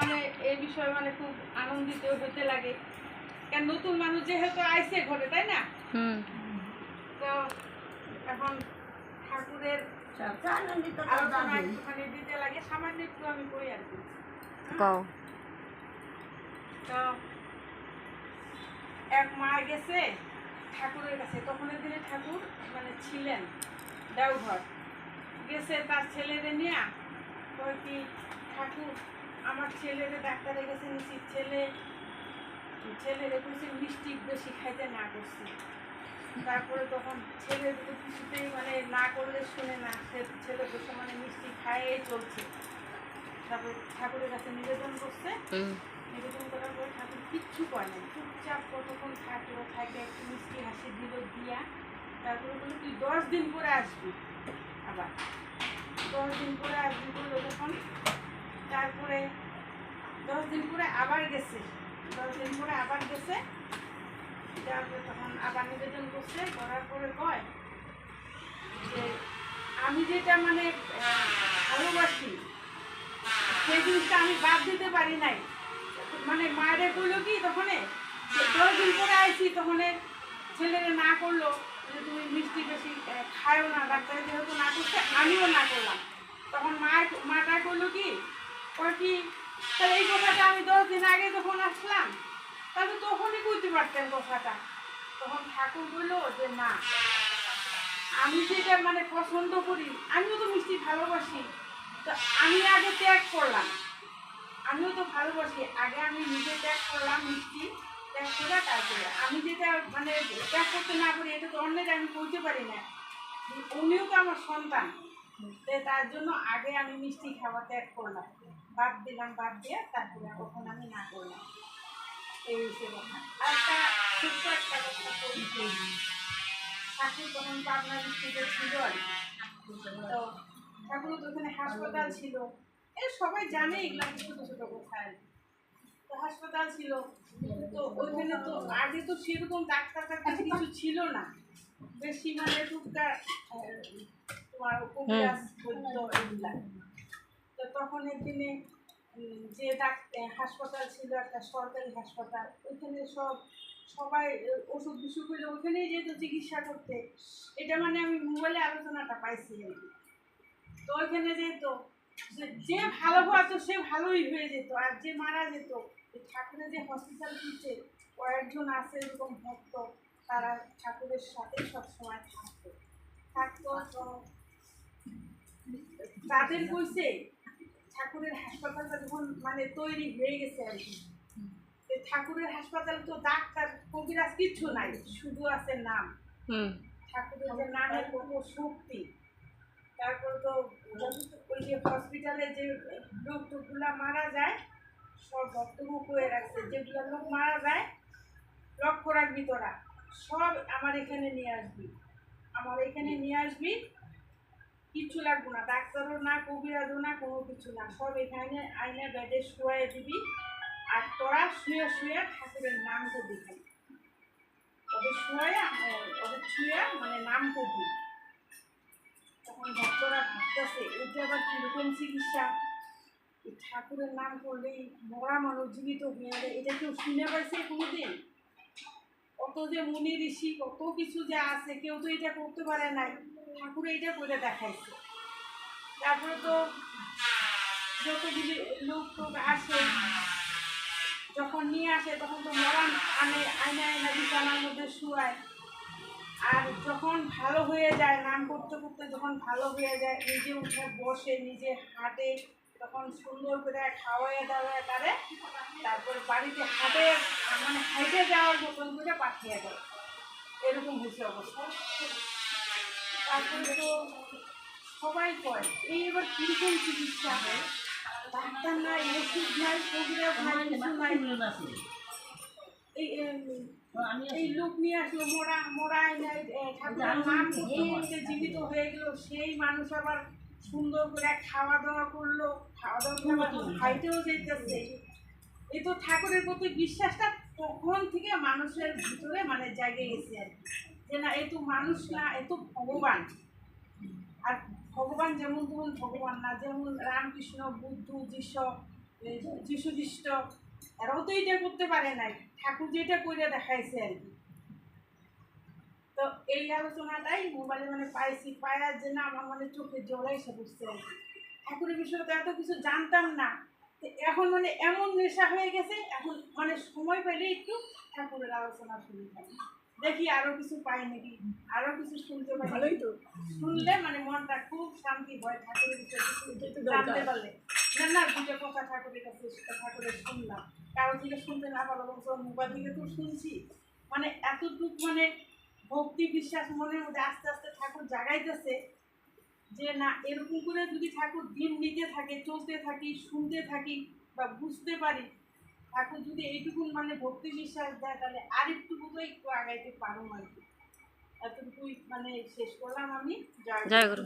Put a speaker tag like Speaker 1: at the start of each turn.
Speaker 1: মানে এই বিষয়ে মানে খুব আনন্দিত হতে লাগে, কারণ নতুন মানুষ যেহেতু আইছে ঘরে, তাই না? তো এখন ঠাকুরের আলোচনা একটুখানি দিতে লাগে, সামান্য একটু আমি কই আর কি। তো এক মা গেছে ঠাকুরের কাছে, তখনের দিনে ঠাকুর মানে ছিলেন দেওঘর, গেছে তার ছেলেরে নিয়ে, কয় কি ঠাকুর আমার ছেলেরে ডাক্তারের কাছে নিয়েছি, ছেলেরে কইছে মিষ্টি বেশি খাইতে না করছি। তারপরে তখন ছেলে দুটো কিছুতেই মানে না করলে শুনে না, ছেলে বসে মানে মিষ্টি খাইয়ে চলছে। তারপরে ঠাকুরের কাছে নিবেদন করছে, নিবেদন করার পরে ঠাকুর কিচ্ছু করে না, চুপচাপ কতক্ষণ থাকলো, থাকে একটু মিষ্টি হাসি দিল দিয়া, তারপরে বললো তুই 10 দিন পরে আসবি, আবার 10 দিন পরে আসবি বললো যখন। তারপরে 10 দিন পরে আবার গেছে, 10 দিন পরে আবার গেছে, তারপরে তখন আবার নিবেদন করছে, করার পরে কয় যে আমি যেটা মানে ভালোবাসি সেই জিনিসটা আমি বাদ দিতে পারি নাই। মানে মায়ের কইলো কি তখন 10 দিন পরে আইছি, তখন ছেলেরা না করলো যে তুমি মিষ্টি বেশি খায়ও না, ডাক্তারে যেহেতু না করছে আমিও না করলাম। তখন মাটা করলো কি কয় কি তাহলে এই কথাটা আমি 10 দিন আগে যখন আসলাম তাহলে তখনই বুঝতে পারতেন কথাটা। তখন ঠাকুর বললো যে না, আমি যেটা মানে পছন্দ করি, আমিও তো মিষ্টি ভালোবাসি, তো আমি আগে ত্যাগ করলাম, আমিও তো ভালোবাসি, আগে আমি নিজে ত্যাগ করলাম মিষ্টি, ত্যাগ করে তারপরে আমি যেটা মানে ত্যাগ করতে না পারি এটা তো অন্যের আমি বলতে পারি না, উনিও তো আমার সন্তান, তার জন্য আগে আমি মিষ্টি খাওয়া ত্যাগ করলাম, বাদ দিলাম, বাদ দিয়ে তারপরে তখন আমি না করলাম। এই হিসেবে কথা। আর একটা ছোট্ট একটা কথা বলতে, ঠাকুর তখন পাবনা ডিস্ট্রিক্টে ছিল আর কি। তো ঠাকুর তো ওখানে হাসপাতাল ছিল, সবাই জানে এগুলো ছোটো ছোটো কথা আর কি। তো হাসপাতাল ছিল, তো ওইখানে তো আগে তো সেরকম ডাক্তার কিছু ছিল না, বেশি মানে টুকটাক তোমার কবিরাজ বৈদ্য এগুলা। তো তখন একদিনে যে হাসপাতাল ছিল একটা সরকারি হাসপাতাল, ওইখানে সবাই ওষুধ বিসুখ হইলে ওইখানেই যেত চিকিৎসা করতে, এটা মানে আমি মোবাইলে আলোচনাটা পাইছি আর কি। তো ওইখানে যেত, যে ভালো হতো সে ভালোই হয়ে যেত, আর যে মারা যেত, ঠাকুরের যে হসপিটাল খুলছে কয়েকজন আছে এরকম ভক্ত, তারা ঠাকুরের সাথে সবসময় থাকতো। তো তাদের কইছে ঠাকুরের হাসপাতালটা যখন মানে তৈরি হয়ে গেছে আর কি, ঠাকুরের হাসপাতাল তো ডাক্তার কবিরাজ কিচ্ছু নাই, শুধু আছে নাম, ঠাকুরের যে নামের কত শক্তি। তারপর তো ওই যে হসপিটালে যে লোকগুলা মারা যায় সব ভক্তমুখ হয়ে রাখছে, যেগুলো লোক মারা যায় লক্ষ্য রাখবি তোরা, সব আমার এখানে নিয়ে আসবি, আমার এখানে নিয়ে আসবি, কিচ্ছু লাগবো না, ডাক্তারও না কবিরাজও না কোনো কিছু না, সব এখানে আইনে বেডে শুয়ে দিবি, আর তোরা শুয়ে শুয়ে ঠাকুরের নাম করবি, ওদের শুয়ে ওদের ছুঁয়ে মানে নাম করবি। তখন ভক্তরা ভাবতেছে এটা আবার কীরকম চিকিৎসা, ঠাকুরের নাম করলেই মরা মানুষ জীবিত হয়ে যায়, এটা কেউ শুনে পাইছে কোনোদিন? কত যে মুনি ঋষি কত কিছু যে আছে, কেউ তো এটা করতে পারে নাই, ঠাকুর এটা করে দেখাইছে। তারপরে তো যতগুলি লোক টোক আসে, যখন নিয়ে আসে তখন তো মরান আনে, আয়না আয়না বিছানার মধ্যে শুয়ায়, আর যখন ভালো হয়ে যায় নাম করতে করতে, যখন ভালো হয়ে যায় নিজে উঠে বসে নিজে হাঁটে, তখন সুন্দর করে খাওয়াইয়া দাওয়ায় তারে, তারপরে বাড়িতে হাঁটে মানে হাইটে যাওয়ার মতন করে পাঠিয়ে দেয়, এরকম হয়েছে অবস্থা। তারপরে তো সবাই কয় এই এবার কীরকম চিকিৎসা হয়, ডাক্তার নাই, ওষুধ নাই, কবিরাজ নাই, কিছু নাই, এই লোক নিয়ে আসলো মরাই নাই, ঠাকুরের নাম করতে করতে জীবিত হয়ে গেল, সেই মানুষ আবার সুন্দর করে খাওয়া দাওয়া করলো, খাওয়া দাওয়া করে খাইতেও যেতেছে। এই তো ঠাকুরের প্রতি বিশ্বাসটা তখন থেকে মানুষের ভিতরে মানে জাগে গেছে আর কি, যে না এ তো মানুষ না, এ তো ভগবান। আর ভগবান যেমন তেমন ভগবান না, যেমন রামকৃষ্ণ বুদ্ধ যিশু এই যিশু খ্রিস্ট, এরাও তো এটা করতে পারে নাই, ঠাকুর যেটা করে দেখাইছে আর কি। তো এই আলোচনাটাই মোবাইলে মানে পাইছি, পায়ার জন্য আমার মানে চোখে জল এসে বসছে আর কি। ঠাকুরের বিষয়ে তো এত কিছু জানতাম না, তো এখন মানে এমন নেশা হয়ে গেছে, এখন মানে সময় পেলে একটু ঠাকুরের আলোচনা শুনে থাকি, দেখি আরো কিছু পাই নাকি, আরো কিছু শুনতে পাই। ভালোই তো, শুনলে মানে মনটা খুব শান্তি হয়, ঠাকুরের বিষয়ে কিছু জানতে পারলে। না না, দুটো কথা ঠাকুরের কাছে ঠাকুরের শুনলাম, কারো থেকে শুনতে না পারলো, মোবাইল থেকে তো শুনছি, মানে এতটুক মানে ভক্তি বিশ্বাস মনের মধ্যে আস্তে আস্তে ঠাকুর জাগাইতেছে যে না, এরকম করে যদি ঠাকুর দিন নিতে থাকে, চলতে থাকি, শুনতে থাকি বা বুঝতে পারি, ঠাকুর যদি এইটুকুন মানে ভক্তি বিশ্বাস দেয়, তাহলে আরেকটু বোধহয় একটু আগাইতে পারো আর কি। এতটুকুই মানে শেষ করলাম আমি। জয় গুরু।